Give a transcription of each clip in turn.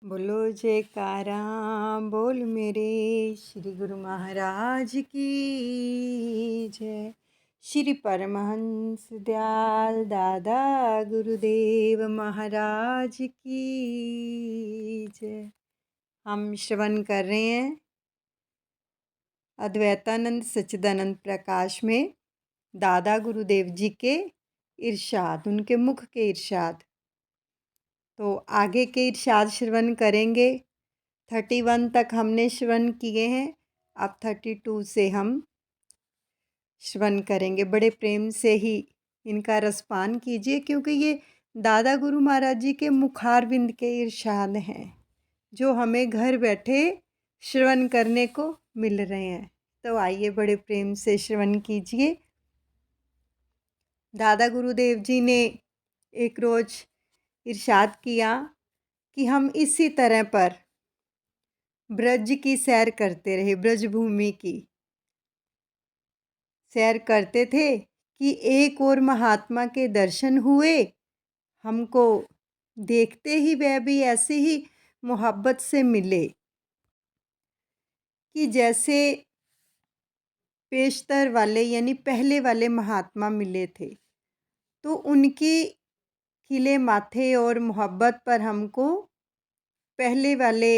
बोलो जयकारा बोल मेरे श्री गुरु महाराज की जय। श्री परमहंस दयाल दादा गुरुदेव महाराज की जय। हम श्रवण कर रहे हैं अद्वैतानंद सच्चिदानंद प्रकाश में दादा गुरुदेव जी के इरशाद, उनके मुख के इरशाद। तो आगे के इरशाद श्रवण करेंगे। 31 तक हमने श्रवण किए हैं, अब 32 से हम श्रवण करेंगे। बड़े प्रेम से ही इनका रसपान कीजिए, क्योंकि ये दादा गुरु महाराज जी के मुखारविंद के इरशाद हैं जो हमें घर बैठे श्रवण करने को मिल रहे हैं। तो आइए बड़े प्रेम से श्रवण कीजिए। दादा गुरुदेव जी ने एक रोज़ इरशाद किया कि हम इसी तरह पर ब्रज की सैर करते रहे, ब्रज भूमि की सैर करते थे कि एक और महात्मा के दर्शन हुए। हमको देखते ही वह भी ऐसे ही मोहब्बत से मिले कि जैसे पेशतर वाले यानी पहले वाले महात्मा मिले थे। तो उनकी खिले माथे और मोहब्बत पर हमको पहले वाले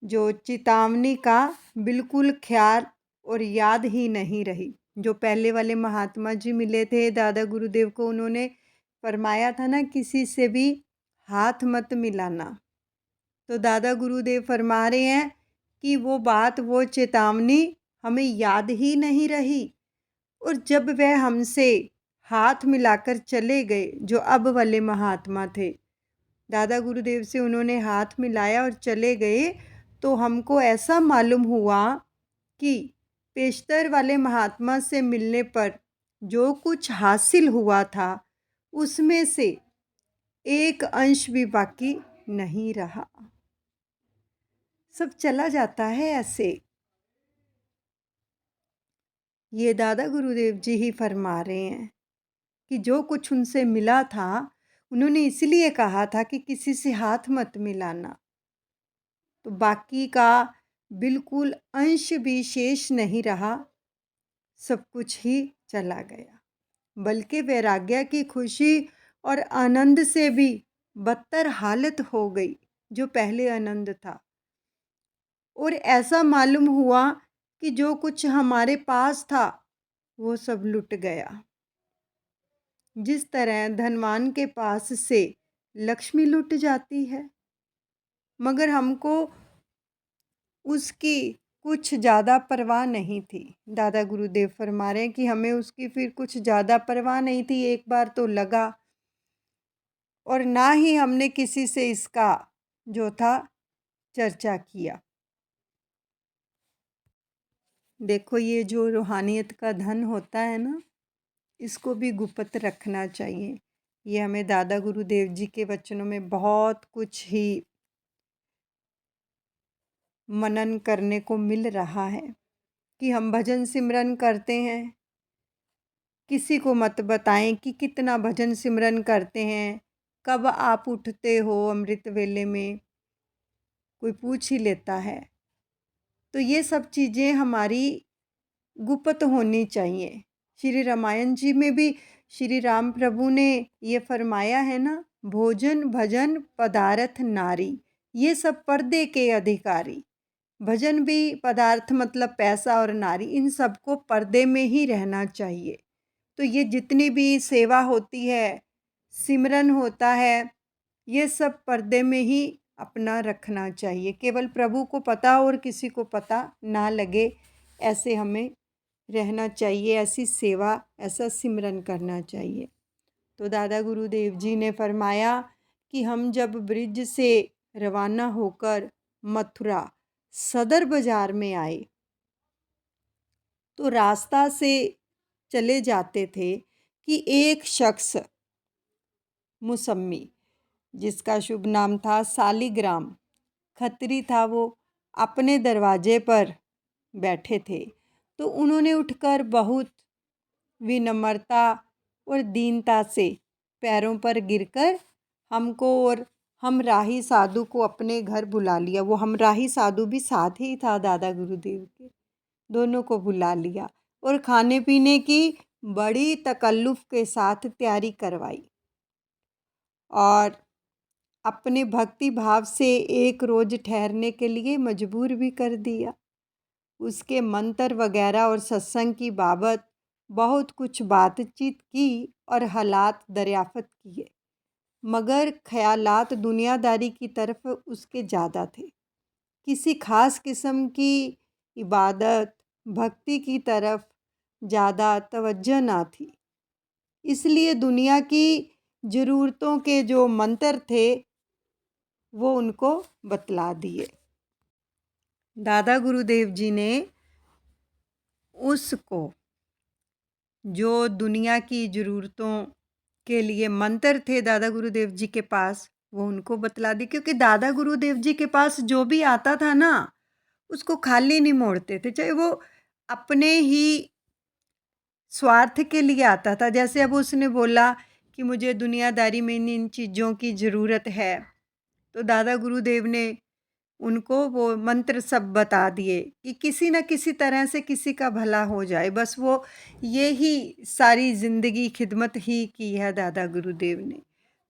जो चेतावनी का बिल्कुल ख्याल और याद ही नहीं रही। जो पहले वाले महात्मा जी मिले थे दादा गुरुदेव को, उन्होंने फरमाया था ना, किसी से भी हाथ मत मिलाना। तो दादा गुरुदेव फरमा रहे हैं कि वो बात, वो चेतावनी हमें याद ही नहीं रही। और जब वह हमसे हाथ मिलाकर चले गए, जो अब वाले महात्मा थे, दादा गुरुदेव से उन्होंने हाथ मिलाया और चले गए, तो हमको ऐसा मालूम हुआ कि पेशतर वाले महात्मा से मिलने पर जो कुछ हासिल हुआ था उसमें से एक अंश भी बाकी नहीं रहा, सब चला जाता है ऐसे। ये दादा गुरुदेव जी ही फरमा रहे हैं कि जो कुछ उनसे मिला था, उन्होंने इसलिए कहा था कि किसी से हाथ मत मिलाना। तो बाकी का बिल्कुल अंश भी शेष नहीं रहा, सब कुछ ही चला गया। बल्कि वैराग्य की खुशी और आनंद से भी बदतर हालत हो गई जो पहले आनंद था। और ऐसा मालूम हुआ कि जो कुछ हमारे पास था वो सब लुट गया। जिस तरह धनवान के पास से लक्ष्मी लुट जाती है, मगर हमको उसकी कुछ ज़्यादा परवाह नहीं थी। दादा गुरुदेव फरमा रहे हैं कि हमें उसकी फिर कुछ ज़्यादा परवाह नहीं थी। एक बार तो लगा, और ना ही हमने किसी से इसका जो था चर्चा किया। देखो, ये जो रूहानियत का धन होता है ना, इसको भी गुप्त रखना चाहिए। ये हमें दादा गुरुदेव जी के वचनों में बहुत कुछ ही मनन करने को मिल रहा है कि हम भजन सिमरन करते हैं। किसी को मत बताएं कि कितना भजन सिमरन करते हैं, कब आप उठते हो अमृत वेले में, कोई पूछ ही लेता है। तो ये सब चीज़ें हमारी गुप्त होनी चाहिए। श्री रामायण जी में भी श्री राम प्रभु ने ये फरमाया है ना, भोजन भजन पदार्थ नारी, ये सब पर्दे के अधिकारी। भजन भी पदार्थ मतलब पैसा, और नारी, इन सबको पर्दे में ही रहना चाहिए। तो ये जितनी भी सेवा होती है, सिमरन होता है, ये सब पर्दे में ही अपना रखना चाहिए। केवल प्रभु को पता और किसी को पता ना लगे, ऐसे हमें रहना चाहिए। ऐसी सेवा, ऐसा सिमरन करना चाहिए। तो दादा गुरुदेव जी ने फरमाया कि हम जब ब्रिज से रवाना होकर मथुरा सदर बाज़ार में आए, तो रास्ता से चले जाते थे कि एक शख्स मुसम्मी, जिसका शुभ नाम था सालिग्राम, खत्री था, वो अपने दरवाजे पर बैठे थे। तो उन्होंने उठकर बहुत विनम्रता और दीनता से पैरों पर गिरकर हमको और हमराही साधु को अपने घर बुला लिया। वो हमराही साधु भी साथ ही था दादा गुरुदेव के। दोनों को बुला लिया और खाने पीने की बड़ी तकल्लुफ़ के साथ तैयारी करवाई और अपने भक्ति भाव से एक रोज़ ठहरने के लिए मजबूर भी कर दिया। उसके मंत्र वगैरह और सत्संग की बाबत बहुत कुछ बातचीत की और हालात दरियाफ़त किए, मगर ख़यालात दुनियादारी की तरफ उसके ज़्यादा थे। किसी ख़ास किस्म की इबादत भक्ति की तरफ ज़्यादा तवज्जो ना थी। इसलिए दुनिया की ज़रूरतों के जो मंत्र थे वो उनको बतला दिए। दादा गुरुदेव जी ने उसको जो दुनिया की ज़रूरतों के लिए मंत्र थे दादा गुरुदेव जी के पास, वो उनको बतला दी, क्योंकि दादा गुरुदेव जी के पास जो भी आता था ना, उसको खाली नहीं मोड़ते थे, चाहे वो अपने ही स्वार्थ के लिए आता था। जैसे अब उसने बोला कि मुझे दुनियादारी में इन चीज़ों की ज़रूरत है, तो दादा गुरुदेव ने उनको वो मंत्र सब बता दिए कि किसी न किसी तरह से किसी का भला हो जाए। बस वो ये ही सारी ज़िंदगी खिदमत ही की है दादा गुरुदेव ने।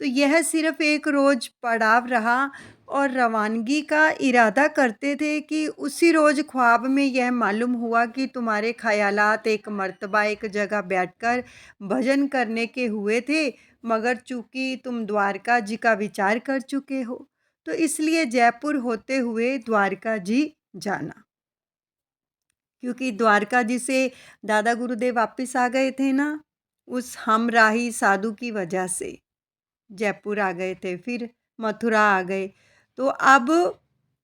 तो यह सिर्फ़ एक रोज़ पड़ाव रहा और रवानगी का इरादा करते थे कि उसी रोज़ ख्वाब में यह मालूम हुआ कि तुम्हारे ख़यालात एक मर्तबा एक जगह बैठकर भजन करने के हुए थे, मगर चूँकि तुम द्वारका जी का विचार कर चुके हो, तो इसलिए जयपुर होते हुए द्वारका जी जाना। क्योंकि द्वारका जी से दादा गुरुदेव वापस आ गए थे ना, उस हमराही साधु की वजह से जयपुर आ गए थे, फिर मथुरा आ गए। तो अब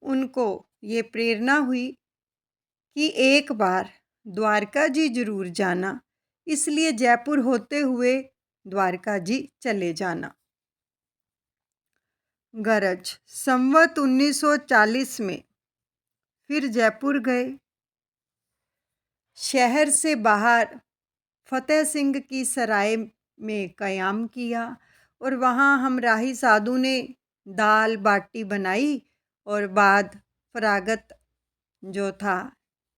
उनको ये प्रेरणा हुई कि एक बार द्वारका जी ज़रूर जाना, इसलिए जयपुर होते हुए द्वारका जी चले जाना। गरज संवत 1940 में फिर जयपुर गए। शहर से बाहर फतेह सिंह की सराय में क़याम किया और वहाँ हमराही साधु ने दाल बाटी बनाई और बाद फरागत जो था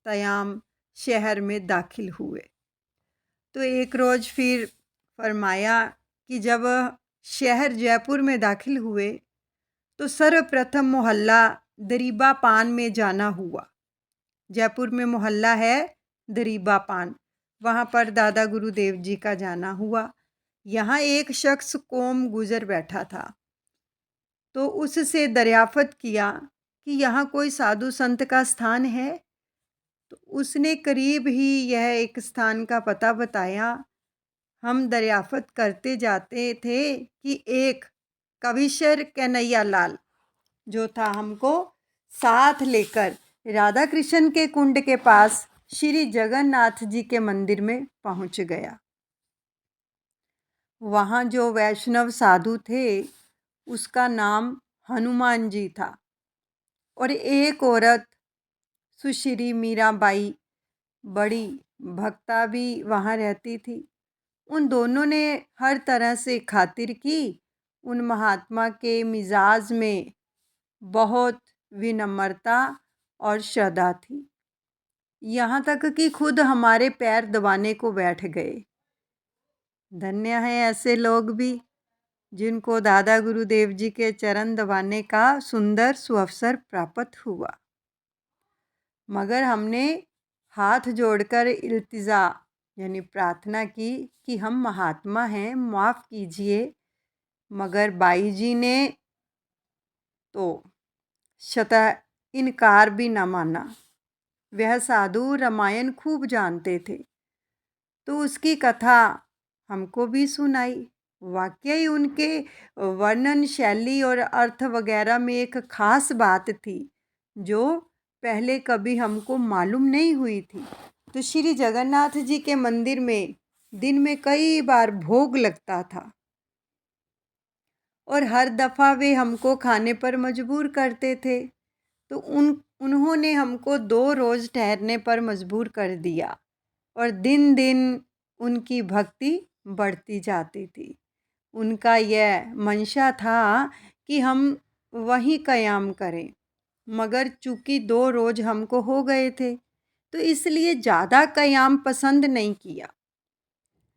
क़याम शहर में दाखिल हुए। तो एक रोज़ फिर फरमाया कि जब शहर जयपुर में दाखिल हुए तो सर्वप्रथम मोहल्ला दरीबा पान में जाना हुआ। जयपुर में मोहल्ला है दरीबा पान, वहाँ पर दादा गुरुदेव जी का जाना हुआ। यहाँ एक शख्स कोम गुजर बैठा था, तो उससे दरियाफ़त किया कि यहाँ कोई साधु संत का स्थान है। तो उसने करीब ही यह एक स्थान का पता बताया। हम दरियाफ़त करते जाते थे कि एक कविशर कन्हैया लाल जो था हमको साथ लेकर राधा कृष्ण के कुंड के पास श्री जगन्नाथ जी के मंदिर में पहुंच गया। वहाँ जो वैष्णव साधु थे उसका नाम हनुमान जी था और एक औरत सुश्री मीराबाई बड़ी भक्ता भी वहाँ रहती थी। उन दोनों ने हर तरह से खातिर की। उन महात्मा के मिजाज में बहुत विनम्रता और श्रद्धा थी, यहाँ तक कि खुद हमारे पैर दबाने को बैठ गए। धन्य हैं ऐसे लोग भी जिनको दादा गुरुदेव जी के चरण दबाने का सुंदर सुअवसर प्राप्त हुआ। मगर हमने हाथ जोड़कर इल्तिजा यानी प्रार्थना की कि हम महात्मा हैं, माफ़ कीजिए। मगर बाई जी ने तो शतः इनकार भी न माना। वह साधु रामायण खूब जानते थे, तो उसकी कथा हमको भी सुनाई। वाकई उनके वर्णन शैली और अर्थ वगैरह में एक ख़ास बात थी जो पहले कभी हमको मालूम नहीं हुई थी। तो श्री जगन्नाथ जी के मंदिर में दिन में कई बार भोग लगता था और हर दफ़ा वे हमको खाने पर मजबूर करते थे। तो उन्होंने हमको 2 रोज़ ठहरने पर मजबूर कर दिया और दिन दिन उनकी भक्ति बढ़ती जाती थी। उनका यह मंशा था कि हम वहीं क़याम करें, मगर चूँकि 2 रोज़ हमको हो गए थे, तो इसलिए ज़्यादा क़याम पसंद नहीं किया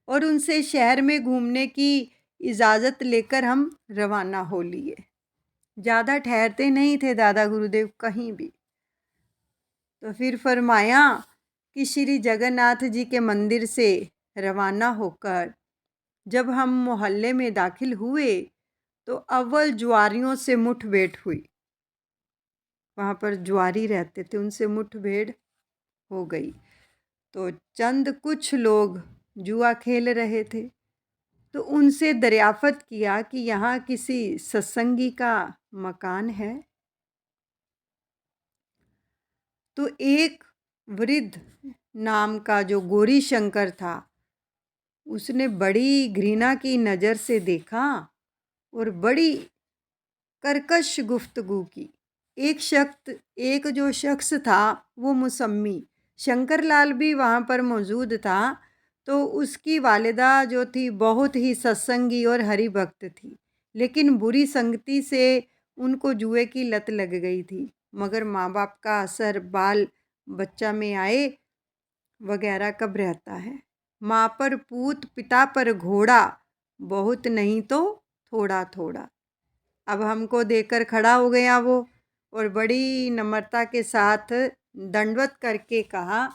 और उनसे शहर में घूमने की इजाज़त लेकर हम रवाना हो लिए। ज़्यादा ठहरते नहीं थे दादा गुरुदेव कहीं भी। तो फिर फरमाया कि श्री जगन्नाथ जी के मंदिर से रवाना होकर जब हम मोहल्ले में दाखिल हुए तो अव्वल जुआरियों से मुठभेड़ हुई। वहाँ पर जुआरी रहते थे, उनसे मुठभेड़ हो गई। तो चंद कुछ लोग जुआ खेल रहे थे, तो उनसे दरियाफ़त किया कि यहाँ किसी सत्संगी का मकान है। तो एक वृद्ध नाम का जो गौरी शंकर था, उसने बड़ी घृणा की नज़र से देखा और बड़ी कर्कश गुफ्तगू की। एक जो शख्स था वो मुसम्मी शंकर लाल भी वहाँ पर मौजूद था। तो उसकी वालिदा जो थी बहुत ही सत्संगी और हरि भक्त थी, लेकिन बुरी संगति से उनको जुए की लत लग गई थी। मगर माँ बाप का असर बाल बच्चा में आए वगैरह कब रहता है। माँ पर पूत पिता पर घोड़ा, बहुत नहीं तो थोड़ा थोड़ा। अब हमको देखकर खड़ा हो गया वो और बड़ी नम्रता के साथ दंडवत करके कहा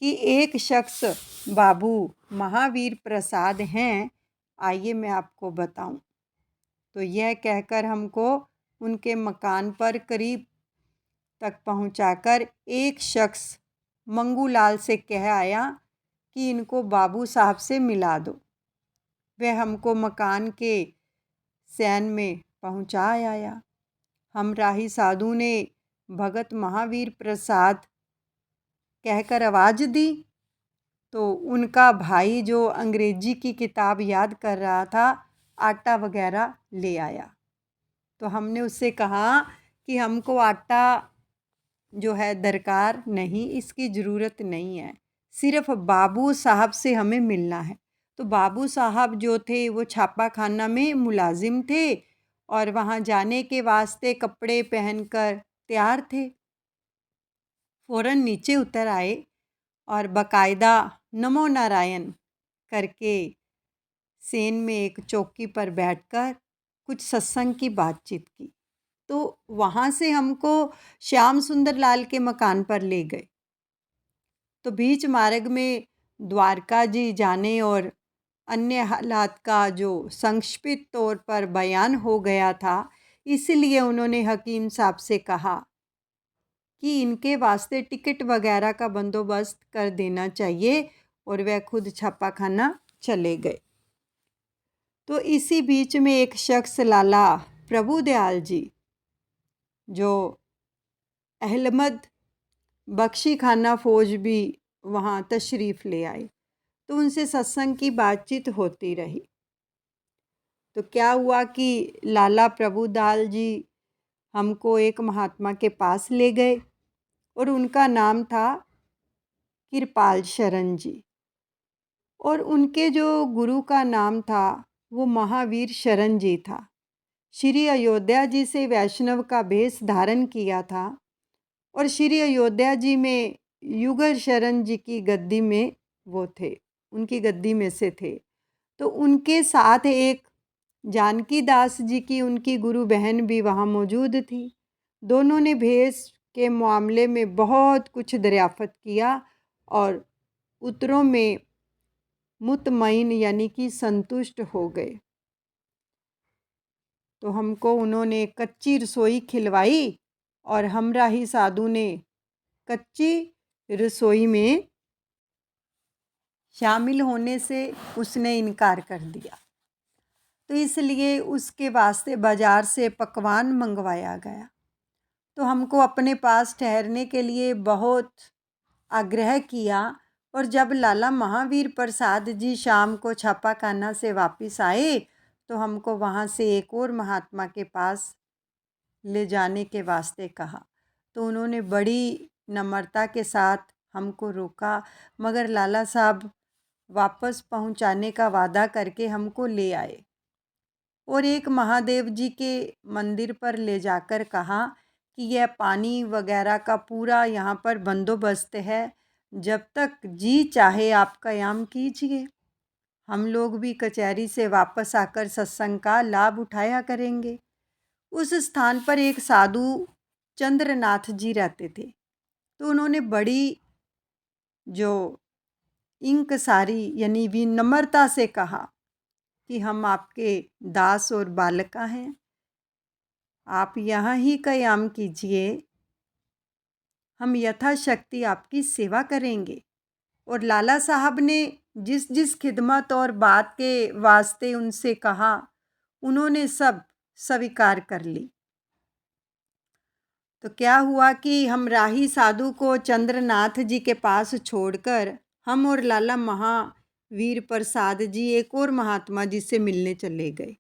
कि एक शख्स बाबू महावीर प्रसाद हैं, आइए मैं आपको बताऊं। तो यह कहकर हमको उनके मकान पर करीब तक पहुंचाकर एक शख्स मंगूलाल से कह आया कि इनको बाबू साहब से मिला दो। वह हमको मकान के सैन में पहुंचा आया। हम राही साधु ने भगत महावीर प्रसाद कहकर आवाज़ दी तो उनका भाई जो अंग्रेजी की किताब याद कर रहा था आटा वगैरह ले आया। तो हमने उससे कहा कि हमको आटा जो है दरकार नहीं, इसकी ज़रूरत नहीं है, सिर्फ़ बाबू साहब से हमें मिलना है। तो बाबू साहब जो थे वो छापा खाना में मुलाजिम थे और वहाँ जाने के वास्ते कपड़े पहनकर तैयार थे। फ़ौरन नीचे उतर आए और बाकायदा नमो नारायण करके सेन में एक चौकी पर बैठकर कुछ सत्संग की बातचीत की। तो वहाँ से हमको श्याम सुंदर लाल के मकान पर ले गए। तो बीच मार्ग में द्वारका जी जाने और अन्य हालात का जो संक्षिप्त तौर पर बयान हो गया था, इसलिए उन्होंने हकीम साहब से कहा कि इनके वास्ते टिकट वगैरह का बंदोबस्त कर देना चाहिए और वह खुद छापा खाना चले गए। तो इसी बीच में एक शख्स लाला प्रभुदयाल जी जो अहलमद बख्शी खाना फ़ौज भी वहाँ तशरीफ़ ले आए। तो उनसे सत्संग की बातचीत होती रही। तो क्या हुआ कि लाला प्रभुदयाल जी हमको एक महात्मा के पास ले गए और उनका नाम था कृपाल शरण जी और उनके जो गुरु का नाम था वो महावीर शरण जी था। श्री अयोध्या जी से वैष्णव का भेष धारण किया था और श्री अयोध्या जी में युगल शरण जी की गद्दी में वो थे, उनकी गद्दी में से थे। तो उनके साथ एक जानकी दास जी की उनकी गुरु बहन भी वहाँ मौजूद थी। दोनों ने भेष के मामले में बहुत कुछ दरियाफ़त किया और उत्तरों में मुतमईन यानी कि संतुष्ट हो गए। तो हमको उन्होंने कच्ची रसोई खिलवाई और हमराही साधु ने कच्ची रसोई में शामिल होने से उसने इनकार कर दिया। तो इसलिए उसके वास्ते बाज़ार से पकवान मंगवाया गया। तो हमको अपने पास ठहरने के लिए बहुत आग्रह किया और जब लाला महावीर प्रसाद जी शाम को छापाखाना से वापस आए तो हमको वहाँ से एक और महात्मा के पास ले जाने के वास्ते कहा। तो उन्होंने बड़ी नम्रता के साथ हमको रोका, मगर लाला साहब वापस पहुँचाने का वादा करके हमको ले आए और एक महादेव जी के मंदिर पर ले जाकर कहा कि यह पानी वगैरह का पूरा यहाँ पर बंदोबस्त है, जब तक जी चाहे आप क़याम कीजिए, हम लोग भी कचहरी से वापस आकर सत्संग का लाभ उठाया करेंगे। उस स्थान पर एक साधु चंद्रनाथ जी रहते थे, तो उन्होंने बड़ी जो इंकसारी यानी विनम्रता से कहा कि हम आपके दास और बालिका हैं, आप यहाँ ही क़याम कीजिए, हम यथाशक्ति आपकी सेवा करेंगे। और लाला साहब ने जिस जिस खिदमत और बात के वास्ते उनसे कहा, उन्होंने सब स्वीकार कर ली। तो क्या हुआ कि हम राही साधु को चंद्रनाथ जी के पास छोड़कर हम और लाला महावीर प्रसाद जी एक और महात्मा जी से मिलने चले गए।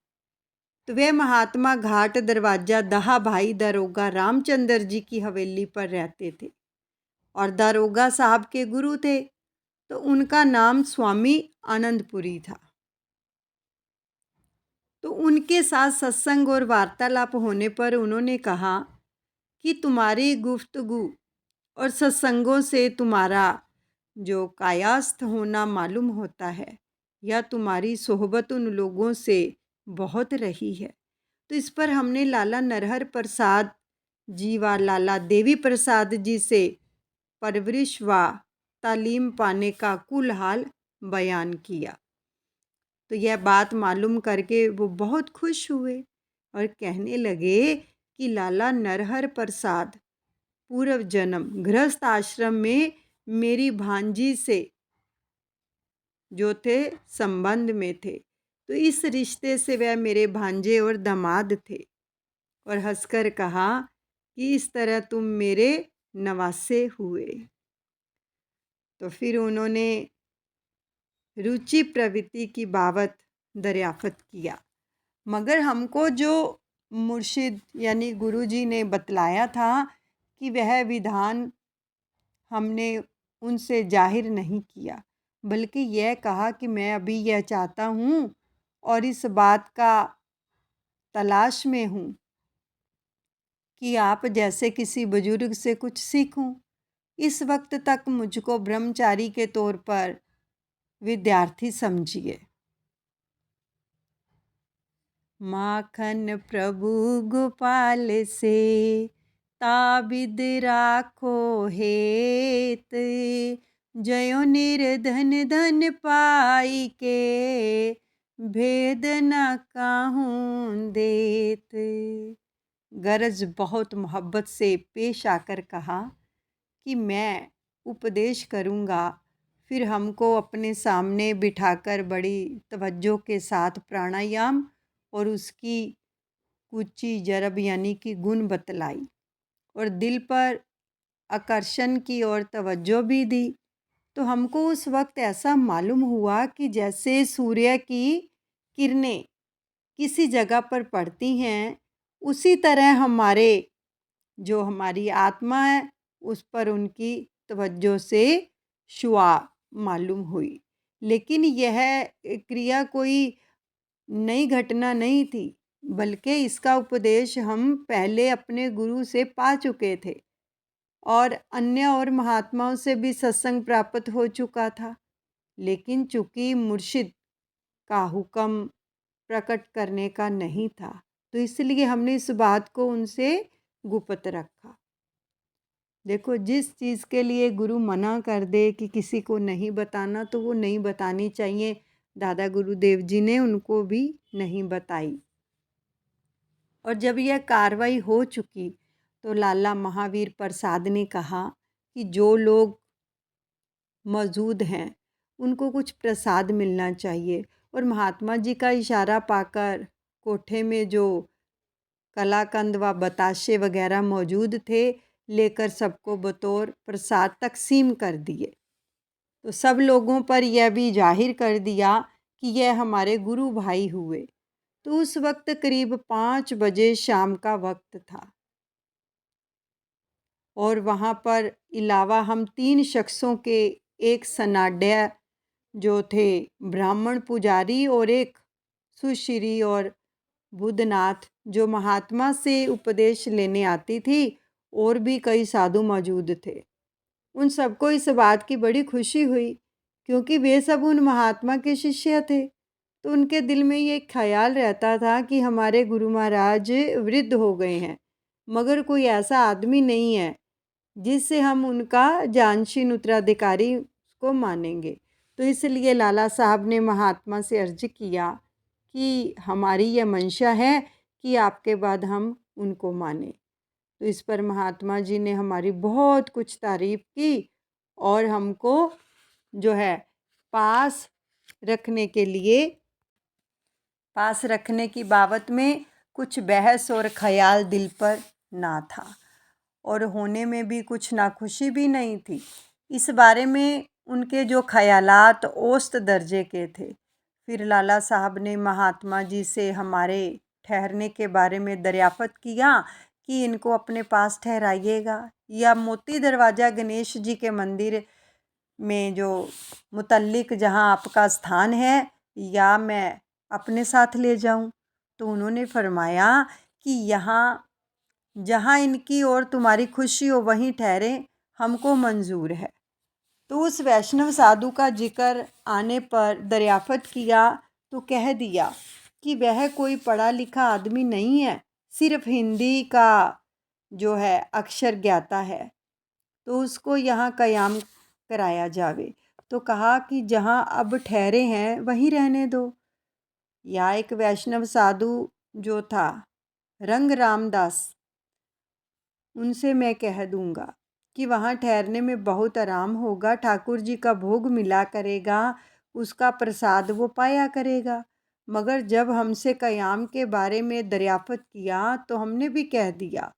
तो वे महात्मा घाट दरवाजा दहा भाई दारोगा रामचंद्र जी की हवेली पर रहते थे और दारोगा साहब के गुरु थे, तो उनका नाम स्वामी आनंदपुरी था। तो उनके साथ सत्संग और वार्तालाप होने पर उन्होंने कहा कि तुम्हारी गुफ्तगू और सत्संगों से तुम्हारा जो कायास्थ होना मालूम होता है, या तुम्हारी सोहबत उन लोगों से बहुत रही है। तो इस पर हमने लाला नरहर प्रसाद जी व लाला देवी प्रसाद जी से परवरिश व तालीम पाने का कुल हाल बयान किया। तो यह बात मालूम करके वो बहुत खुश हुए और कहने लगे कि लाला नरहर प्रसाद पूर्व जन्म गृहस्थ आश्रम में मेरी भांजी से जो थे संबंध में थे, तो इस रिश्ते से वह मेरे भांजे और दामाद थे। और हंसकर कहा कि इस तरह तुम मेरे नवासे हुए। तो फिर उन्होंने रुचि प्रवृत्ति की बाबत दरियाफ़त किया, मगर हमको जो मुर्शिद यानी गुरुजी ने बतलाया था कि वह विधान हमने उनसे जाहिर नहीं किया, बल्कि यह कहा कि मैं अभी यह चाहता हूँ और इस बात का तलाश में हूँ कि आप जैसे किसी बुजुर्ग से कुछ सीखूं। इस वक्त तक मुझको ब्रह्मचारी के तौर पर विद्यार्थी समझिए। माखन प्रभु गोपाल से ताबिद राखो हेत, जयो निर्धन धन पाई के भेद न काहूँ देत। गरज बहुत मोहब्बत से पेश आकर कहा कि मैं उपदेश करूँगा, फिर हमको अपने सामने बिठाकर बड़ी तवज्जो के साथ प्राणायाम और उसकी कुची जरब यानी कि गुण बतलाई और दिल पर आकर्षण की और तवज्जो भी दी। तो हमको उस वक्त ऐसा मालूम हुआ कि जैसे सूर्य की किरणें किसी जगह पर पड़ती हैं, उसी तरह हमारी आत्मा है उस पर उनकी तवज्जो से शुआ मालूम हुई। लेकिन यह क्रिया कोई नई घटना नहीं थी, बल्कि इसका उपदेश हम पहले अपने गुरु से पा चुके थे और अन्य और महात्माओं से भी सत्संग प्राप्त हो चुका था। लेकिन चूँकि मुर्शिद का हुक्म प्रकट करने का नहीं था, तो इसलिए हमने इस बात को उनसे गुप्त रखा। देखो, जिस चीज़ के लिए गुरु मना कर दे कि किसी को नहीं बताना, तो वो नहीं बतानी चाहिए। दादा गुरुदेव जी ने उनको भी नहीं बताई। और जब यह कार्रवाई हो चुकी, तो लाला महावीर प्रसाद ने कहा कि जो लोग मौजूद हैं उनको कुछ प्रसाद मिलना चाहिए। और महात्मा जी का इशारा पाकर कोठे में जो कलाकंद व बताशे वगैरह मौजूद थे, लेकर सबको बतौर प्रसाद तकसीम कर दिए। तो सब लोगों पर यह भी जाहिर कर दिया कि यह हमारे गुरु भाई हुए। तो उस वक्त करीब 5 बजे शाम का वक्त था और वहाँ पर अलावा हम 3 शख्सों के एक सनाड्य जो थे ब्राह्मण पुजारी और एक सुश्री और बुद्धनाथ जो महात्मा से उपदेश लेने आती थी, और भी कई साधु मौजूद थे। उन सबको इस बात की बड़ी खुशी हुई, क्योंकि वे सब उन महात्मा के शिष्य थे। तो उनके दिल में ये ख्याल रहता था कि हमारे गुरु महाराज वृद्ध हो गए हैं, मगर कोई ऐसा आदमी नहीं है जिससे हम उनका जानशीन उत्तराधिकारी को मानेंगे। तो इसलिए लाला साहब ने महात्मा से अर्ज किया कि हमारी यह मंशा है कि आपके बाद हम उनको माने। तो इस पर महात्मा जी ने हमारी बहुत कुछ तारीफ़ की और हमको जो है पास रखने के लिए, पास रखने की बाबत में कुछ बहस और ख्याल दिल पर ना था, और होने में भी कुछ नाखुशी भी नहीं थी। इस बारे में उनके जो ख्यालात औसत दर्जे के थे। फिर लाला साहब ने महात्मा जी से हमारे ठहरने के बारे में दरियाफ़त किया कि इनको अपने पास ठहराइएगा, या मोती दरवाज़ा गणेश जी के मंदिर में जो मुतल्लिक जहाँ आपका स्थान है, या मैं अपने साथ ले जाऊं। तो उन्होंने फरमाया कि यहाँ जहाँ इनकी और तुम्हारी खुशी हो वहीं ठहरे, हमको मंजूर है। तो उस वैष्णव साधु का जिक्र आने पर दरियाफ़त किया तो कह दिया कि वह कोई पढ़ा लिखा आदमी नहीं है, सिर्फ हिंदी का जो है अक्षर ज्ञाता है, तो उसको यहाँ क़याम कराया जावे। तो कहा कि जहाँ अब ठहरे हैं वहीं रहने दो। या एक वैष्णव साधु जो था रंग रामदास, उनसे मैं कह दूँगा कि वहाँ ठहरने में बहुत आराम होगा, ठाकुर जी का भोग मिला करेगा, उसका प्रसाद वो पाया करेगा। मगर जब हमसे क़याम के बारे में दरियाफ़त किया तो हमने भी कह दिया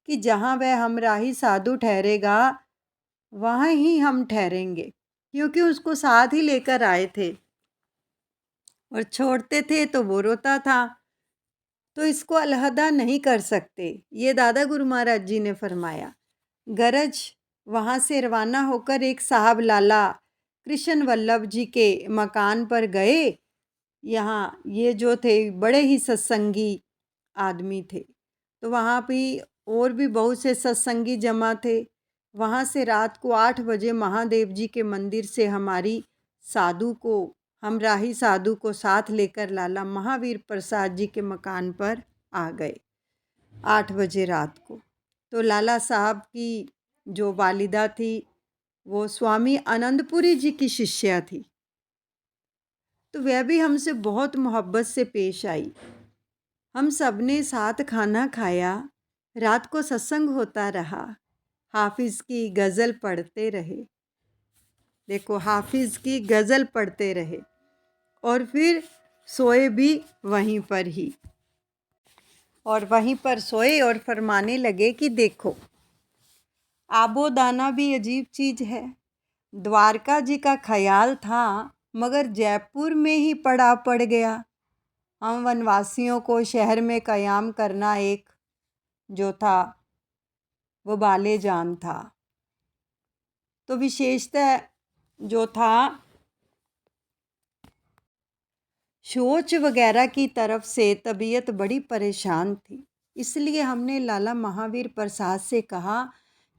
कि जहाँ वह हमराही साधु ठहरेगा वहाँ ही हम ठहरेंगे, क्योंकि उसको साथ ही लेकर आए थे और छोड़ते थे तो वो रोता था, तो इसको अलहदा नहीं कर सकते। ये दादा गुरु महाराज जी ने फरमाया। गरज वहाँ से रवाना होकर एक साहब लाला कृष्ण वल्लभ जी के मकान पर गए। यहाँ ये जो थे बड़े ही सत्संगी आदमी थे, तो वहाँ भी और भी बहुत से सत्संगी जमा थे। वहाँ से रात को 8 बजे महादेव जी के मंदिर से हमारी साधु को, हमराही साधु को साथ लेकर लाला महावीर प्रसाद जी के मकान पर आ गए 8 बजे रात को। तो लाला साहब की जो वालिदा थी वो स्वामी आनंदपुरी जी की शिष्या थी, तो वह भी हमसे बहुत मोहब्बत से पेश आई। हम सब ने साथ खाना खाया, रात को सत्संग होता रहा, हाफिज़ की गज़ल पढ़ते रहे। देखो, हाफिज़ की गज़ल पढ़ते रहे और फिर सोए भी वहीं पर ही, और वहीं पर सोए और फरमाने लगे कि देखो, आबो दाना भी अजीब चीज़ है। द्वारका जी का ख्याल था, मगर जयपुर में ही पड़ गया। हम वनवासियों को शहर में क़याम करना एक जो था वो बाले जान था। तो विशेषतः जो था सोच वगैरह की तरफ से तबीयत बड़ी परेशान थी। इसलिए हमने लाला महावीर प्रसाद से कहा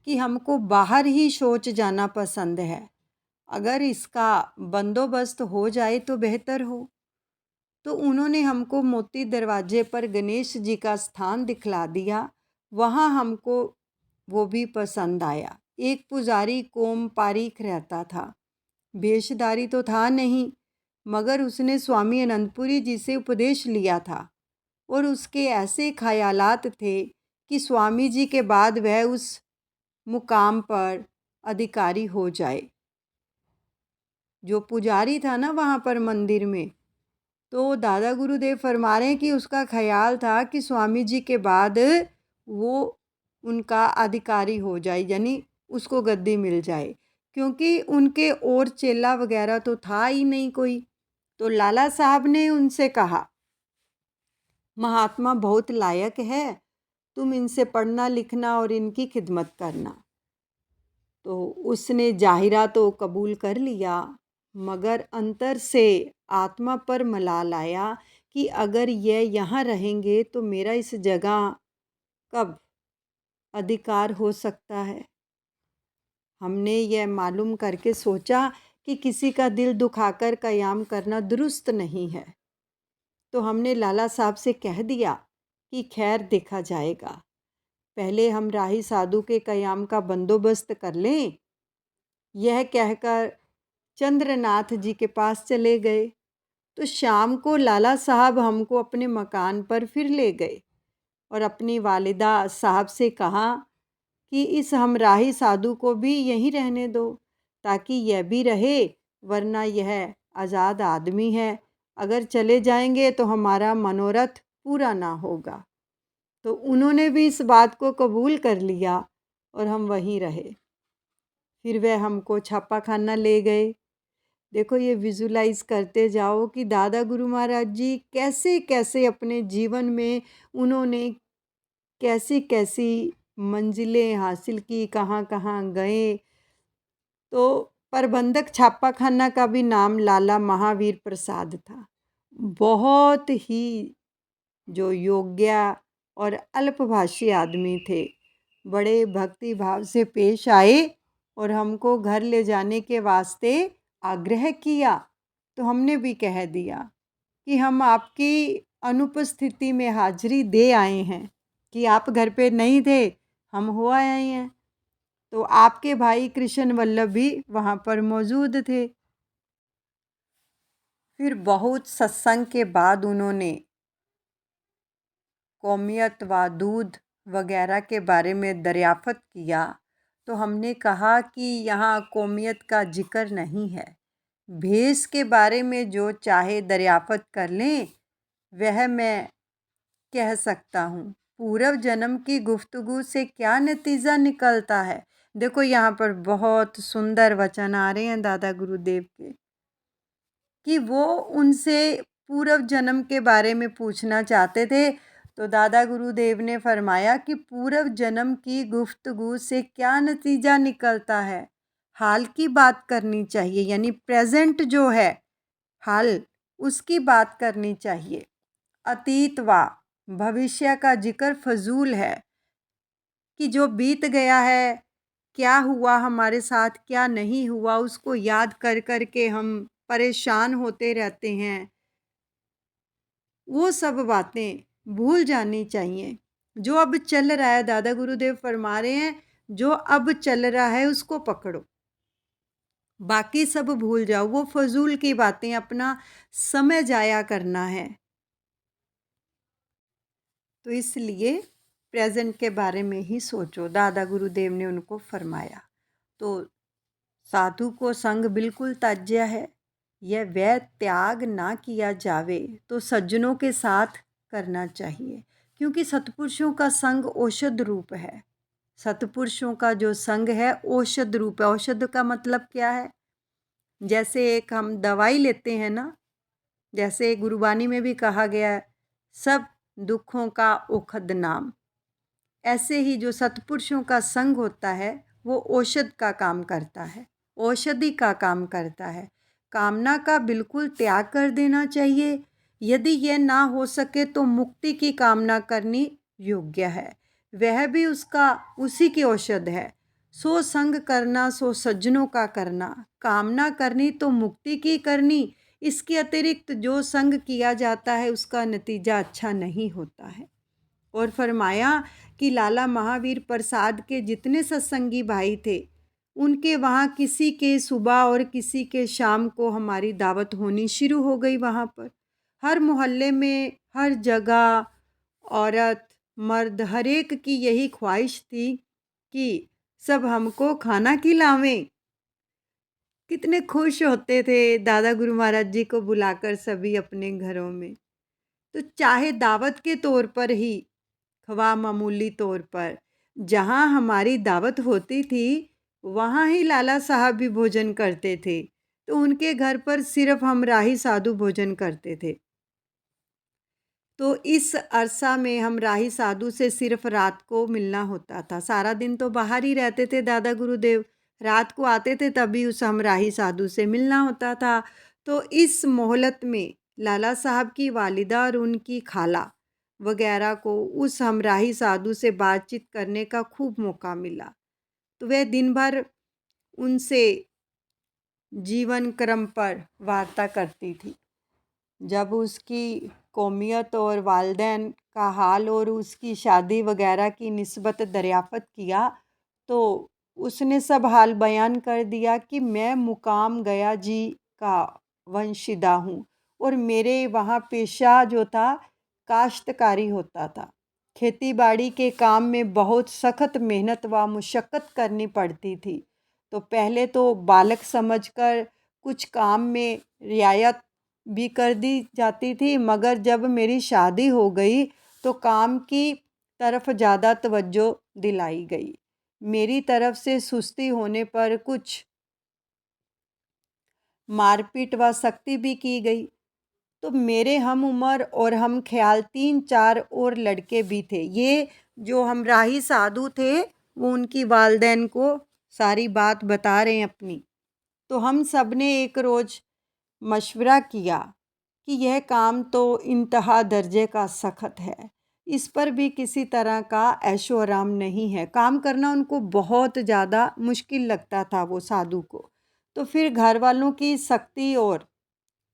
कि हमको बाहर ही शौच जाना पसंद है, अगर इसका बंदोबस्त हो जाए तो बेहतर हो। तो उन्होंने हमको मोती दरवाजे पर गणेश जी का स्थान दिखला दिया। वहाँ हमको वो भी पसंद आया। एक पुजारी कोम पारीख रहता था, भेषधारी तो था नहीं, मगर उसने स्वामी अनंतपुरी जी से उपदेश लिया था, और उसके ऐसे ख्यालात थे कि स्वामी जी के बाद वह उस मुकाम पर अधिकारी हो जाए। जो पुजारी था ना वहाँ पर मंदिर में, तो दादा गुरुदेव फरमा रहे हैं कि उसका ख्याल था कि स्वामी जी के बाद वो उनका अधिकारी हो जाए, यानी उसको गद्दी मिल जाए, क्योंकि उनके और चेला वगैरह तो था ही नहीं कोई। तो लाला साहब ने उनसे कहा, महात्मा बहुत लायक है, तुम इनसे पढ़ना लिखना और इनकी खिदमत करना। तो उसने जाहिरा तो कबूल कर लिया, मगर अंतर से आत्मा पर मलाल आया कि अगर ये यहाँ रहेंगे तो मेरा इस जगह कब अधिकार हो सकता है। हमने यह मालूम करके सोचा कि किसी का दिल दुखाकर क़याम करना दुरुस्त नहीं है, तो हमने लाला साहब से कह दिया कि खैर देखा जाएगा, पहले हम राही साधु के क़याम का बंदोबस्त कर लें। यह कहकर चंद्रनाथ जी के पास चले गए। तो शाम को लाला साहब हमको अपने मकान पर फिर ले गए और अपनी वालिदा साहब से कहा कि इस हमराही साधु को भी यहीं रहने दो, ताकि यह भी रहे, वरना यह आज़ाद आदमी है, अगर चले जाएंगे तो हमारा मनोरथ पूरा ना होगा। तो उन्होंने भी इस बात को कबूल कर लिया और हम वहीं रहे। फिर वह हमको छापा खाना ले गए। देखो, ये विजुलाइज करते जाओ कि दादा गुरु महाराज जी कैसे कैसे अपने जीवन में उन्होंने कैसी कैसी मंजिलें हासिल की, कहाँ कहाँ गए। तो प्रबंधक छापा खाना का भी नाम लाला महावीर प्रसाद था। बहुत ही जो योग्य और अल्पभाषी आदमी थे, बड़े भक्ति भाव से पेश आए और हमको घर ले जाने के वास्ते आग्रह किया। तो हमने भी कह दिया कि हम आपकी अनुपस्थिति में हाजिरी दे आए हैं, कि आप घर पे नहीं थे, हम हो आए हैं। तो आपके भाई कृष्ण वल्लभ भी वहाँ पर मौजूद थे। फिर बहुत सत्संग के बाद उन्होंने कौमियत व दूध वगैरह के बारे में दरियाफ़त किया। तो हमने कहा कि यहाँ कौमियत का जिक्र नहीं है, भेष के बारे में जो चाहे दरियाफ़त कर लें, वह मैं कह सकता हूँ। पूर्व जन्म की गुफ्तगू से क्या नतीजा निकलता है। देखो, यहाँ पर बहुत सुंदर वचन आ रहे हैं दादा गुरुदेव के, कि वो उनसे पूर्व जन्म के बारे में पूछना चाहते थे। तो दादा गुरुदेव ने फरमाया कि पूर्व जन्म की गुफ्तगू से क्या नतीजा निकलता है, हाल की बात करनी चाहिए, यानी प्रेजेंट जो है हाल, उसकी बात करनी चाहिए। अतीत व भविष्य का जिक्र फजूल है, कि जो बीत गया है, क्या हुआ हमारे साथ क्या नहीं हुआ, उसको याद कर कर के हम परेशान होते रहते हैं। वो सब बातें भूल जानी चाहिए। जो अब चल रहा है, दादा गुरुदेव फरमा रहे हैं, जो अब चल रहा है उसको पकड़ो, बाकी सब भूल जाओ। वो फजूल की बातें, अपना समय जाया करना है। तो इसलिए प्रेजेंट के बारे में ही सोचो, दादा गुरुदेव ने उनको फरमाया। तो साधु को संग बिल्कुल त्याज्य है, यह वह त्याग ना किया जावे तो सज्जनों के साथ करना चाहिए, क्योंकि सतपुरुषों का संग औषध रूप है। सतपुरुषों का जो संग है औषध रूप है। औषध का मतलब क्या है? जैसे एक हम दवाई लेते हैं ना, जैसे गुरुबानी में भी कहा गया है, सब दुखों का औषध नाम। ऐसे ही जो सतपुरुषों का संग होता है वो औषध का काम करता है, औषधि का काम करता है। कामना का बिल्कुल त्याग कर देना चाहिए। यदि यह ना हो सके तो मुक्ति की कामना करनी योग्य है, वह भी उसका उसी की औषध है। सो संग करना सो सज्जनों का करना, कामना करनी तो मुक्ति की करनी। इसके अतिरिक्त जो संग किया जाता है उसका नतीजा अच्छा नहीं होता है। और फरमाया कि लाला महावीर प्रसाद के जितने सत्संगी भाई थे, उनके वहाँ किसी के सुबह और किसी के शाम को हमारी दावत होनी शुरू हो गई। वहाँ पर हर मोहल्ले में, हर जगह, औरत मर्द, हर एक की यही ख्वाहिश थी कि सब हमको खाना खिलावें। कितने खुश होते थे दादा गुरु महाराज जी को बुलाकर सभी अपने घरों में। तो चाहे दावत के तौर पर ही, ख्वा मामूली तौर पर, जहाँ हमारी दावत होती थी वहाँ ही लाला साहब भी भोजन करते थे। तो उनके घर पर सिर्फ हम राही साधु भोजन करते थे। तो इस अरसा में हम राही साधु से सिर्फ रात को मिलना होता था। सारा दिन तो बाहर ही रहते थे दादा गुरुदेव, रात को आते थे तभी उस हम राही साधु से मिलना होता था। तो इस मोहलत में लाला साहब की वालिदा और उनकी खाला वगैरह को उस हमराही साधु से बातचीत करने का खूब मौका मिला। तो वह दिन भर उनसे जीवन क्रम पर वार्ता करती थी। जब उसकी कौमियत और वालिदैन का हाल और उसकी शादी वगैरह की निस्बत दरियाफ़त किया तो उसने सब हाल बयान कर दिया कि मैं मुकाम गया जी का वंशिदा हूँ और मेरे वहाँ पेशा जो था काश्तकारी होता था। खेती बाड़ी के काम में बहुत सख्त मेहनत व मुशक्क़त करनी पड़ती थी। तो पहले तो बालक समझकर कुछ काम में रियायत भी कर दी जाती थी, मगर जब मेरी शादी हो गई तो काम की तरफ ज़्यादा तवज्जो दिलाई गई। मेरी तरफ से सुस्ती होने पर कुछ मारपीट व सख्ती भी की गई। तो मेरे हम उम्र और हम ख्याल 3-4 और लड़के भी थे। ये जो हमराही साधु थे वो उनकी वालिदैन को सारी बात बता रहे हैं अपनी। तो हम सब ने एक रोज़ मशवरा किया कि यह काम तो इंतहा दर्जे का सख्त है, इस पर भी किसी तरह का ऐशो आराम नहीं है। काम करना उनको बहुत ज़्यादा मुश्किल लगता था वो साधु को। तो फिर घर वालों की सख्ती और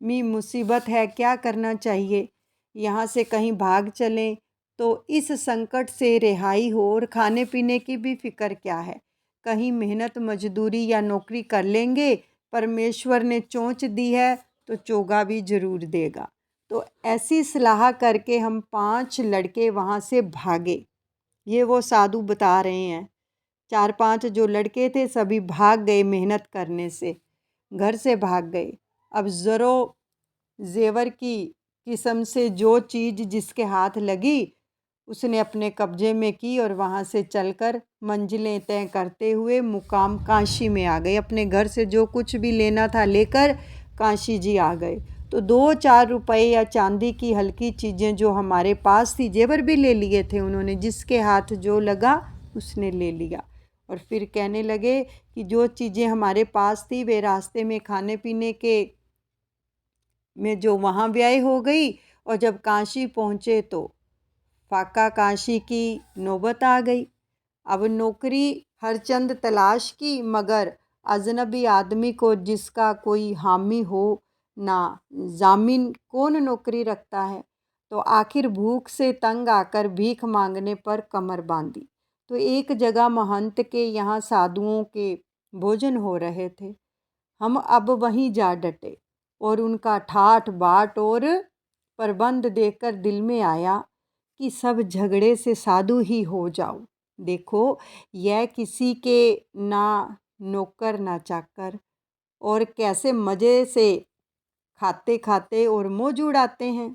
मी मुसीबत है, क्या करना चाहिए? यहाँ से कहीं भाग चलें तो इस संकट से रिहाई हो और खाने पीने की भी फ़िक्र क्या है? कहीं मेहनत मजदूरी या नौकरी कर लेंगे, परमेश्वर ने चोंच दी है तो चोगा भी ज़रूर देगा। तो ऐसी सलाह करके हम 5 लड़के वहाँ से भागे। ये वो साधु बता रहे हैं। 4-5 जो लड़के थे सभी भाग गए मेहनत करने से, घर से भाग गए। अब ज़रो ज़ेवर की किस्म से जो चीज़ जिसके हाथ लगी उसने अपने कब्जे में की और वहाँ से चलकर मंजिलें तय करते हुए मुकाम काशी में आ गए। अपने घर से जो कुछ भी लेना था लेकर काशी जी आ गए। तो 2-4 रुपए या चांदी की हल्की चीज़ें जो हमारे पास थी, जेवर भी ले लिए थे उन्होंने, जिसके हाथ जो लगा उसने ले लिया। और फिर कहने लगे कि जो चीज़ें हमारे पास थी वे रास्ते में खाने पीने के में जो वहाँ व्यय हो गई और जब काशी पहुँचे तो फाका काशी की नौबत आ गई। अब नौकरी हर चंद तलाश की, मगर अजनबी आदमी को जिसका कोई हामी हो ना जामिन कौन नौकरी रखता है। तो आखिर भूख से तंग आकर भीख मांगने पर कमर बांधी। तो एक जगह महंत के यहाँ साधुओं के भोजन हो रहे थे। हम अब वहीं जा डटे और उनका ठाठ बाट और प्रबंध देखकर दिल में आया कि सब झगड़े से साधु ही हो जाओ। देखो यह किसी के ना नौकर ना चाकर और कैसे मज़े से खाते खाते और मौज उड़ाते हैं।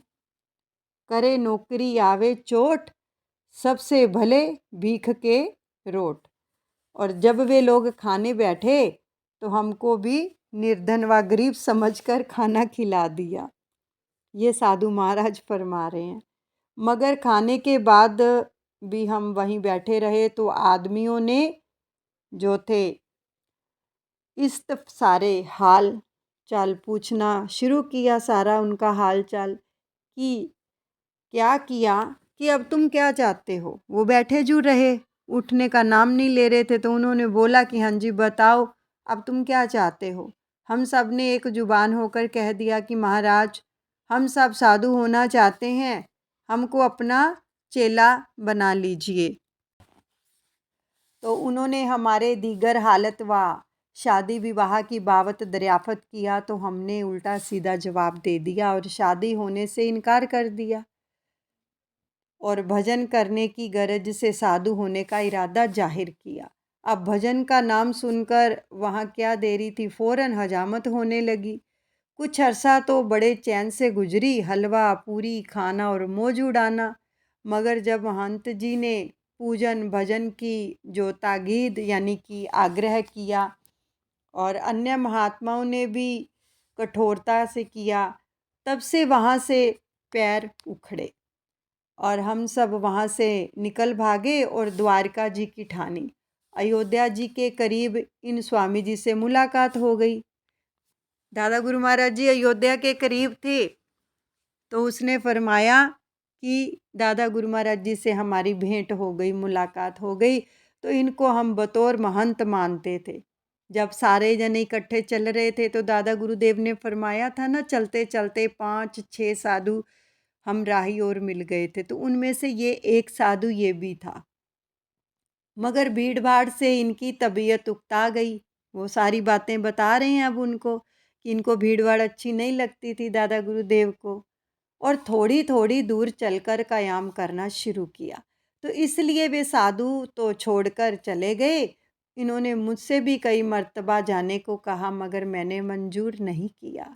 करे नौकरी आवे चोट, सबसे भले भीख के रोट। और जब वे लोग खाने बैठे तो हमको भी निर्धन व गरीब समझकर खाना खिला दिया। ये साधु महाराज फरमा रहे हैं। मगर खाने के बाद भी हम वहीं बैठे रहे तो आदमियों ने जो थे इस सारे हाल चाल पूछना शुरू किया, सारा उनका हाल चाल कि क्या किया कि अब तुम क्या चाहते हो। वो बैठे जू रहे, उठने का नाम नहीं ले रहे थे। तो उन्होंने बोला कि हाँ जी बताओ अब तुम क्या चाहते हो। हम सब ने एक जुबान होकर कह दिया कि महाराज हम सब साधु होना चाहते हैं, हमको अपना चेला बना लीजिए। तो उन्होंने हमारे दीगर हालत व शादी विवाह की बाबत दरियाफ़त किया तो हमने उल्टा सीधा जवाब दे दिया और शादी होने से इनकार कर दिया और भजन करने की गरज से साधु होने का इरादा जाहिर किया। अब भजन का नाम सुनकर वहाँ क्या देरी थी, फ़ौरन हजामत होने लगी। कुछ अरसा तो बड़े चैन से गुजरी, हलवा पूरी खाना और मौज उड़ाना। मगर जब महंत जी ने पूजन भजन की जो ताकीद यानी कि आग्रह किया और अन्य महात्माओं ने भी कठोरता से किया, तब से वहाँ से पैर उखड़े और हम सब वहाँ से निकल भागे और द्वारका जी की ठानी। अयोध्या जी के करीब इन स्वामी जी से मुलाकात हो गई। दादा गुरु महाराज जी अयोध्या के करीब थे तो उसने फरमाया कि दादा गुरु महाराज जी से हमारी भेंट हो गई, मुलाकात हो गई, तो इनको हम बतौर महंत मानते थे। जब सारे जने इकट्ठे चल रहे थे तो दादा गुरुदेव ने फरमाया था ना, चलते चलते 5-6 साधु हम राही और मिल गए थे, तो उनमें से ये एक साधु ये भी था। मगर भीड़ भाड़ से इनकी तबीयत उकता गई। वो सारी बातें बता रहे हैं अब उनको कि इनको भीड़ भाड़ अच्छी नहीं लगती थी दादा गुरुदेव को, और थोड़ी थोड़ी दूर चलकर कायाम करना शुरू किया। तो इसलिए वे साधु तो छोड़कर चले गए। इन्होंने मुझसे भी कई मर्तबा जाने को कहा, मगर मैंने मंजूर नहीं किया।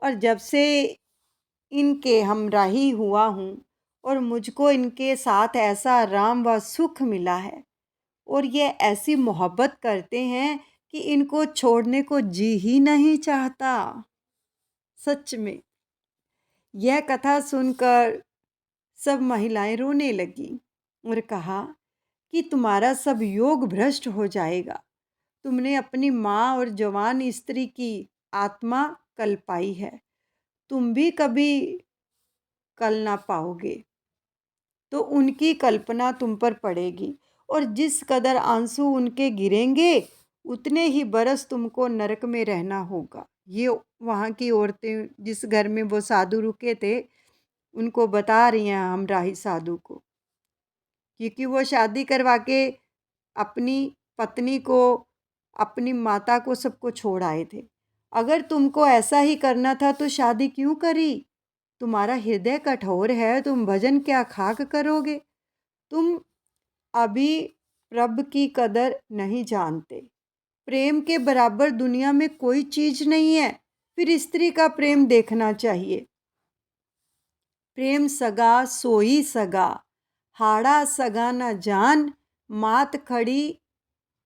और जब से इनके हमराही हुआ हूँ और मुझको इनके साथ ऐसा आराम व सुख मिला है, और ये ऐसी मोहब्बत करते हैं कि इनको छोड़ने को जी ही नहीं चाहता। सच में यह कथा सुनकर सब महिलाएं रोने लगी और कहा कि तुम्हारा सब योग भ्रष्ट हो जाएगा। तुमने अपनी माँ और जवान स्त्री की आत्मा कल पाई है, तुम भी कभी कल ना पाओगे, तो उनकी कल्पना तुम पर पड़ेगी, और जिस कदर आंसू उनके गिरेंगे उतने ही बरस तुमको नरक में रहना होगा। ये वहाँ की औरतें जिस घर में वो साधु रुके थे उनको बता रही हैं हम राही साधु को, क्योंकि वो शादी करवा के अपनी पत्नी को, अपनी माता को, सबको छोड़ आए थे। अगर तुमको ऐसा ही करना था तो शादी क्यों करी? तुम्हारा हृदय कठोर है, तुम भजन क्या खाक करोगे? तुम अभी प्रभु की कदर नहीं जानते। प्रेम के बराबर दुनिया में कोई चीज नहीं है। फिर स्त्री का प्रेम देखना चाहिए। प्रेम सगा सोई सगा, हाड़ा सगा न जान, मात खड़ी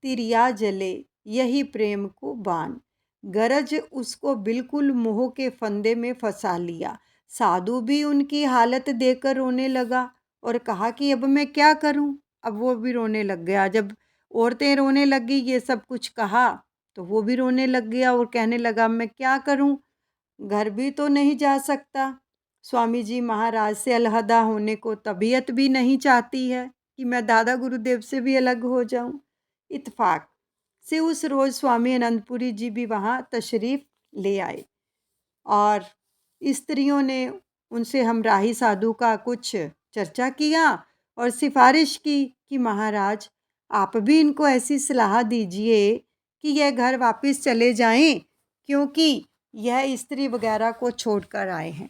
तिरिया जले, यही प्रेम को बान। गरज उसको बिल्कुल मोह के फंदे में फंसा लिया। साधु भी उनकी हालत देखकर रोने लगा और कहा कि अब मैं क्या करूं? अब वो भी रोने लग गया। जब औरतें रोने लगी, ये सब कुछ कहा, तो वो भी रोने लग गया और कहने लगा मैं क्या करूं? घर भी तो नहीं जा सकता। स्वामी जी महाराज से अलहदा होने को तबीयत भी नहीं चाहती है कि मैं दादा गुरुदेव से भी अलग हो जाऊं। इत्फाक से उस रोज़ स्वामी अनंतपुरी जी भी वहाँ तशरीफ़ ले आए और स्त्रियों ने उनसे हमराही साधु का कुछ चर्चा किया और सिफारिश की कि महाराज आप भी इनको ऐसी सलाह दीजिए कि यह घर वापस चले जाएं, क्योंकि यह स्त्री वगैरह को छोड़कर आए हैं।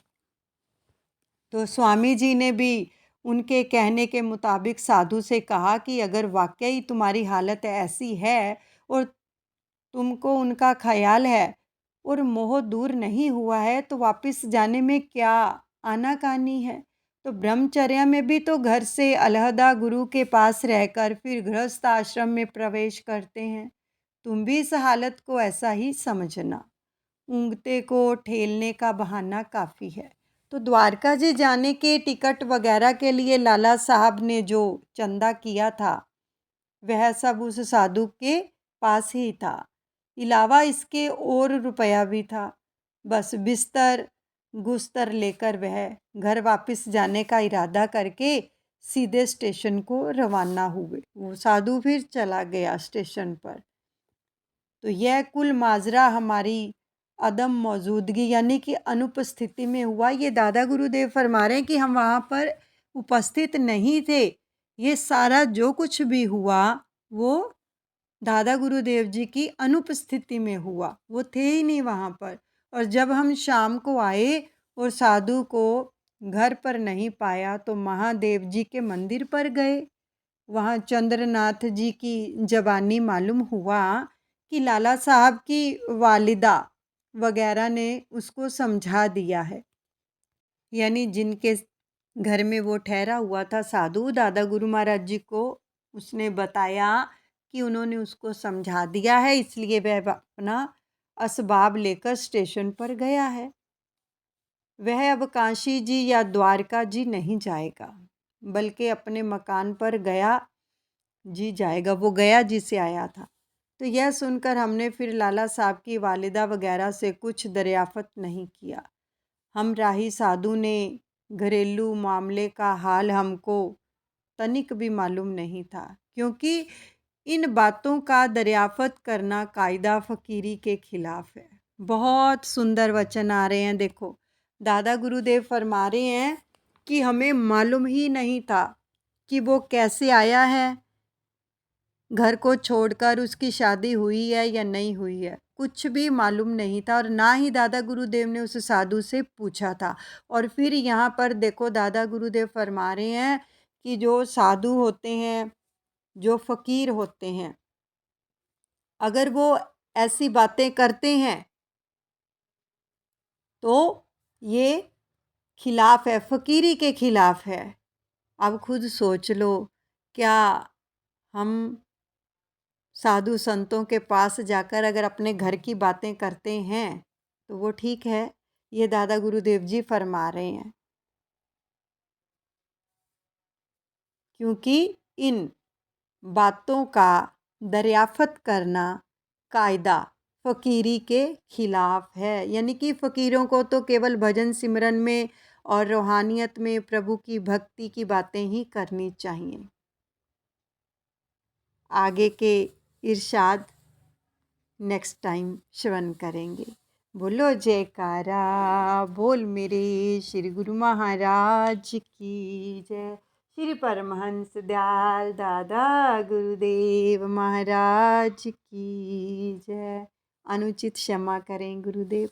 तो स्वामी जी ने भी उनके कहने के मुताबिक साधु से कहा कि अगर वाकई तुम्हारी हालत ऐसी है और तुमको उनका ख्याल है और मोह दूर नहीं हुआ है, तो वापस जाने में क्या आनाकानी है? तो ब्रह्मचर्या में भी तो घर से अलहदा गुरु के पास रहकर फिर गृहस्थ आश्रम में प्रवेश करते हैं। तुम भी इस हालत को ऐसा ही समझना। ऊँघते को ठेलने का बहाना काफ़ी है। तो द्वारका जी जाने के टिकट वगैरह के लिए लाला साहब ने जो चंदा किया था वह सब उस साधु के पास ही था। इलावा इसके और रुपया भी था। बस बिस्तर गुस्तर लेकर वह घर वापस जाने का इरादा करके सीधे स्टेशन को रवाना हुए। वो साधु फिर चला गया स्टेशन पर। तो यह कुल माजरा हमारी अदम मौजूदगी यानी कि अनुपस्थिति में हुआ। ये दादा गुरुदेव फरमा रहे हैं कि हम वहाँ पर उपस्थित नहीं थे। ये सारा जो कुछ भी हुआ वो दादा गुरुदेव जी की अनुपस्थिति में हुआ, वो थे ही नहीं वहाँ पर। और जब हम शाम को आए और साधु को घर पर नहीं पाया तो महादेव जी के मंदिर पर गए। वहाँ चंद्रनाथ जी की जबानी मालूम हुआ कि लाला साहब की वालिदा वगैरह ने उसको समझा दिया है, यानी जिनके घर में वो ठहरा हुआ था साधु, दादा गुरु महाराज जी को उसने बताया कि उन्होंने उसको समझा दिया है, इसलिए वह अपना असबाब लेकर स्टेशन पर गया है। वह अब काशी जी या द्वारका जी नहीं जाएगा, बल्कि अपने मकान पर गया जी जाएगा। वो गया जी से आया था। तो यह सुनकर हमने फिर लाला साहब की वालिदा वगैरह से कुछ दरियाफ़त नहीं किया। हम राही साधु ने घरेलू मामले का हाल हमको तनिक भी मालूम नहीं था, क्योंकि इन बातों का दरियाफत करना कायदा फ़कीरी के खिलाफ है। बहुत सुंदर वचन आ रहे हैं। देखो, दादा गुरुदेव फरमा रहे हैं कि हमें मालूम ही नहीं था कि वो कैसे आया है, घर को छोड़कर उसकी शादी हुई है या नहीं हुई है, कुछ भी मालूम नहीं था। और ना ही दादा गुरुदेव ने उस साधु से पूछा था। और फिर यहाँ पर देखो, दादा गुरुदेव फरमा रहे हैं कि जो साधु होते हैं, जो फ़कीर होते हैं, अगर वो ऐसी बातें करते हैं तो ये खिलाफ है, फ़कीरी के खिलाफ है। अब खुद सोच लो, क्या हम साधु संतों के पास जाकर अगर अपने घर की बातें करते हैं तो वो ठीक है? ये दादा गुरुदेव जी फरमा रहे हैं, क्योंकि इन बातों का दरियाफ़त करना कायदा फ़कीरी के खिलाफ है। यानी कि फ़कीरों को तो केवल भजन सिमरन में और रूहानियत में प्रभु की भक्ति की बातें ही करनी चाहिए। आगे के इरशाद नेक्स्ट टाइम श्रवण करेंगे। बोलो जयकारा, बोल मेरे श्री गुरु महाराज की जय। श्री परमहंस दयाल दादा गुरुदेव महाराज की जय। अनुचित क्षमा करें गुरुदेव।